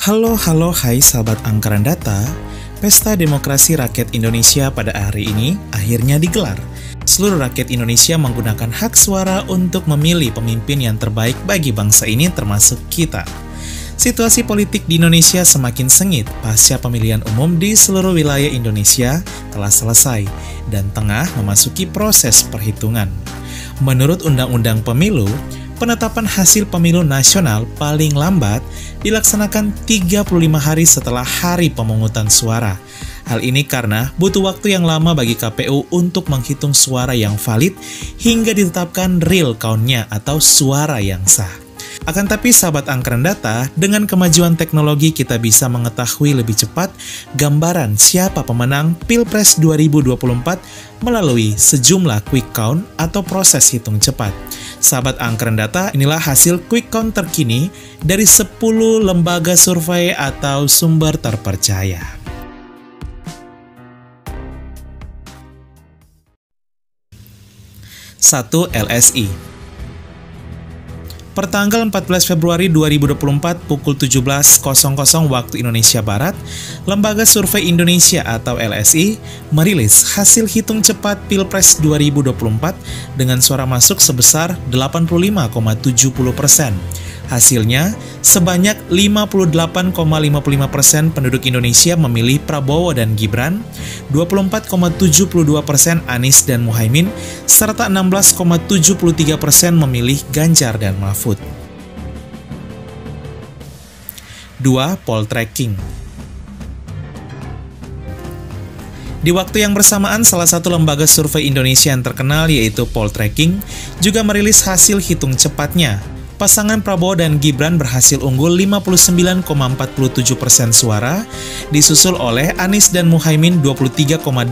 Hai sahabat anggaran data. Pesta Demokrasi Rakyat Indonesia pada hari ini akhirnya digelar. Seluruh rakyat Indonesia menggunakan hak suara untuk memilih pemimpin yang terbaik bagi bangsa ini termasuk kita. Situasi politik di Indonesia semakin sengit pasca pemilihan umum di seluruh wilayah Indonesia telah selesai dan tengah memasuki proses perhitungan. Menurut Undang-Undang Pemilu, penetapan hasil pemilu nasional paling lambat dilaksanakan 35 hari setelah hari pemungutan suara. Hal ini karena butuh waktu yang lama bagi KPU untuk menghitung suara yang valid hingga ditetapkan real count-nya atau suara yang sah. Akan tapi sahabat anggaran data, dengan kemajuan teknologi kita bisa mengetahui lebih cepat gambaran siapa pemenang Pilpres 2024 melalui sejumlah quick count atau proses hitung cepat. Sahabat anggaran data, inilah hasil quick count terkini dari 10 lembaga survei atau sumber terpercaya. Satu, LSI. Pertanggal 14 Februari 2024 pukul 17.00 waktu Indonesia Barat, Lembaga Survei Indonesia atau LSI merilis hasil hitung cepat Pilpres 2024 dengan suara masuk sebesar 85,70%. Hasilnya, sebanyak 58,55% penduduk Indonesia memilih Prabowo dan Gibran, 24,72% Anies dan Muhaimin, serta 16,73% memilih Ganjar dan Mahfud. 2. Poltreking. Di waktu yang bersamaan, salah satu lembaga survei Indonesia yang terkenal yaitu Poltreking juga merilis hasil hitung cepatnya. Pasangan Prabowo dan Gibran berhasil unggul 59,47% suara, disusul oleh Anies dan Muhaimin 23,84%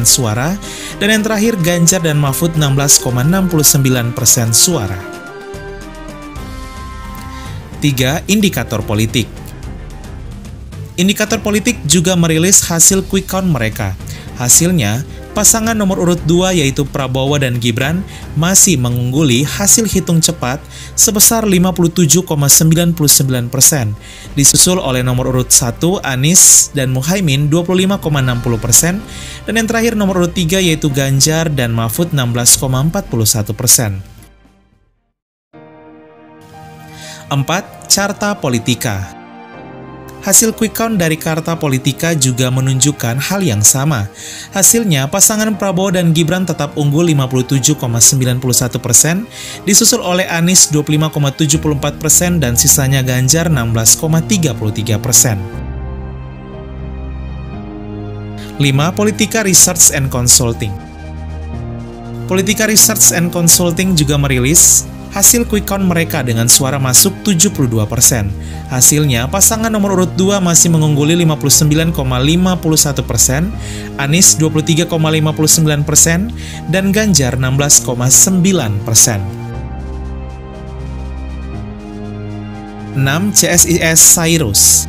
suara, dan yang terakhir Ganjar dan Mahfud 16,69% suara. 3. Indikator politik. Indikator politik juga merilis hasil quick count mereka. Hasilnya, pasangan nomor urut 2 yaitu Prabowo dan Gibran masih mengungguli hasil hitung cepat sebesar 57,99%, disusul oleh nomor urut 1 Anies dan Muhaimin 25,60%, dan yang terakhir nomor urut 3 yaitu Ganjar dan Mahfud 16,41%. 4. Carta Politika. Hasil quick count dari Carta Politika juga menunjukkan hal yang sama. Hasilnya, pasangan Prabowo dan Gibran tetap unggul 57,91%, disusul oleh Anies 25,74% dan sisanya Ganjar 16,33%. 5. Politika Research and Consulting. Politika Research and Consulting juga merilis hasil quick count mereka dengan suara masuk 72%. Hasilnya, pasangan nomor urut 2 masih mengungguli 59,51%, Anies 23,59%, dan Ganjar 16,9%. 6. CSIS Cyrus.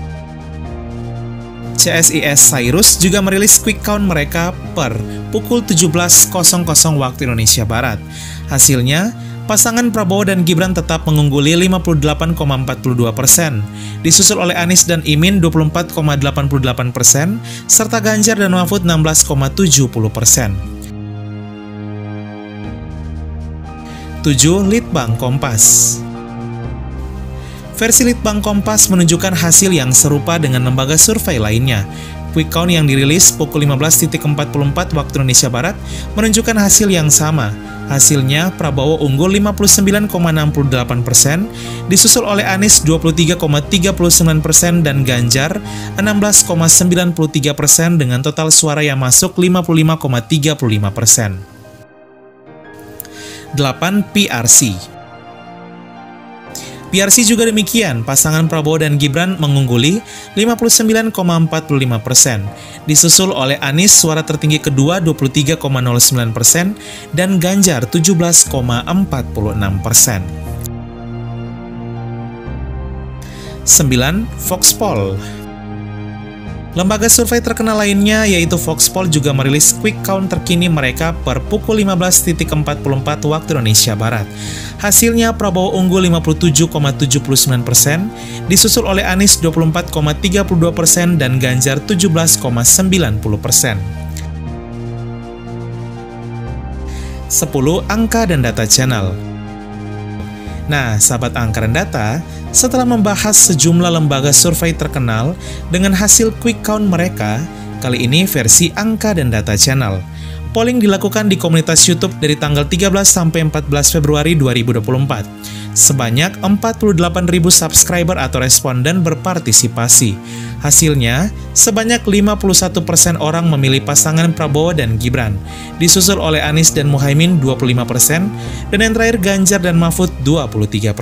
CSIS Cyrus juga merilis quick count mereka per pukul 17.00 waktu Indonesia Barat. Hasilnya, pasangan Prabowo dan Gibran tetap mengungguli 58,42%, disusul oleh Anies dan Imin 24,88%, serta Ganjar dan Mahfud 16,70%. 7. Litbang Kompas. Versi Litbang Kompas menunjukkan hasil yang serupa dengan lembaga survei lainnya. Quick count yang dirilis pukul 15.44 waktu Indonesia Barat menunjukkan hasil yang sama. Hasilnya, Prabowo unggul 59,68%, disusul oleh Anies 23,39% dan Ganjar 16,93% dengan total suara yang masuk 55,35%. 8. PRC. PRC juga demikian, pasangan Prabowo dan Gibran mengungguli 59,45%, disusul oleh Anies suara tertinggi kedua 23,09% dan Ganjar 17,46%. 9. Voxpol. Lembaga survei terkenal lainnya yaitu Voxpol juga merilis quick count terkini mereka per pukul 15.44 waktu Indonesia Barat. Hasilnya Prabowo unggul 57,79%, disusul oleh Anies 24,32% dan Ganjar 17,90%. 10 angka dan data channel. Nah, sahabat angka dan data, setelah membahas sejumlah lembaga survei terkenal dengan hasil quick count mereka, kali ini versi angka dan data channel. Polling dilakukan di komunitas YouTube dari tanggal 13 sampai 14 Februari 2024. Sebanyak 48.000 subscriber atau responden berpartisipasi. Hasilnya, sebanyak 51% orang memilih pasangan Prabowo dan Gibran, disusul oleh Anies dan Muhaimin 25%, dan yang terakhir Ganjar dan Mahfud 23%.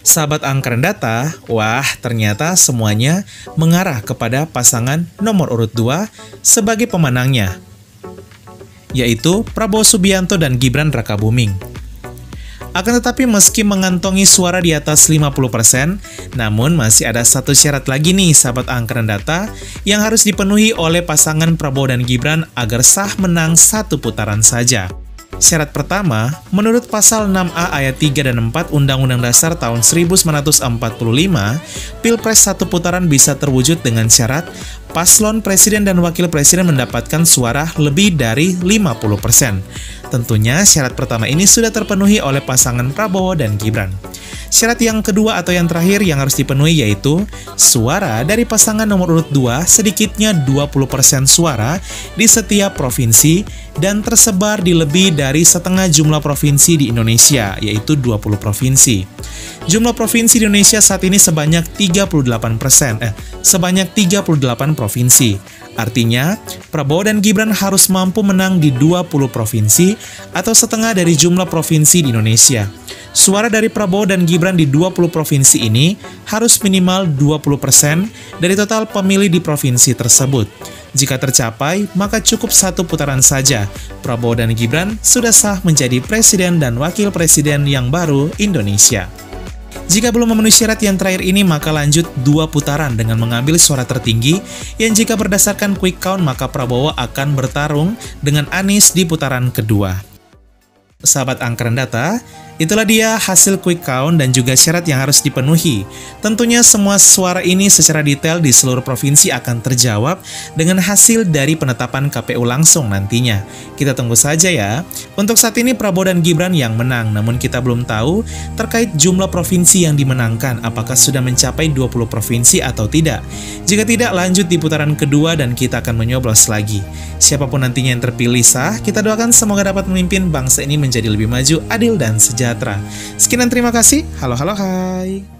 Sahabat angka dan data, wah ternyata semuanya mengarah kepada pasangan nomor urut 2 sebagai pemenangnya, yaitu Prabowo Subianto dan Gibran Rakabuming. Akan tetapi meski mengantongi suara di atas 50%, namun masih ada satu syarat lagi nih sahabat angka dan data yang harus dipenuhi oleh pasangan Prabowo dan Gibran agar sah menang satu putaran saja. Syarat pertama, menurut pasal 6A ayat 3 dan 4 Undang-Undang Dasar tahun 1945, Pilpres satu putaran bisa terwujud dengan syarat paslon presiden dan wakil presiden mendapatkan suara lebih dari 50%. Tentunya syarat pertama ini sudah terpenuhi oleh pasangan Prabowo dan Gibran. Syarat yang kedua atau yang terakhir yang harus dipenuhi yaitu suara dari pasangan nomor urut 2 sedikitnya 20% suara di setiap provinsi dan tersebar di lebih dari setengah jumlah provinsi di Indonesia, yaitu 20 provinsi. Jumlah provinsi di Indonesia saat ini sebanyak 38%, sebanyak 38 provinsi. Artinya, Prabowo dan Gibran harus mampu menang di 20 provinsi atau setengah dari jumlah provinsi di Indonesia. Suara dari Prabowo dan Gibran di 20 provinsi ini harus minimal 20% dari total pemilih di provinsi tersebut. Jika tercapai, maka cukup satu putaran saja. Prabowo dan Gibran sudah sah menjadi presiden dan wakil presiden yang baru Indonesia. Jika belum memenuhi syarat yang terakhir ini, maka lanjut 2 putaran dengan mengambil suara tertinggi, yang jika berdasarkan quick count, maka Prabowo akan bertarung dengan Anies di putaran kedua. Sahabat angka dan data, itulah dia hasil quick count dan juga syarat yang harus dipenuhi. Tentunya semua suara ini secara detail di seluruh provinsi akan terjawab dengan hasil dari penetapan KPU langsung nantinya. Kita tunggu saja ya. Untuk saat ini Prabowo dan Gibran yang menang, namun kita belum tahu terkait jumlah provinsi yang dimenangkan, apakah sudah mencapai 20 provinsi atau tidak. Jika tidak, lanjut di putaran kedua dan kita akan menyoblos lagi. Siapapun nantinya yang terpilih sah, kita doakan semoga dapat memimpin bangsa ini menjadi lebih maju, adil, dan sejahtera. Sekian dan terima kasih. Halo, hai.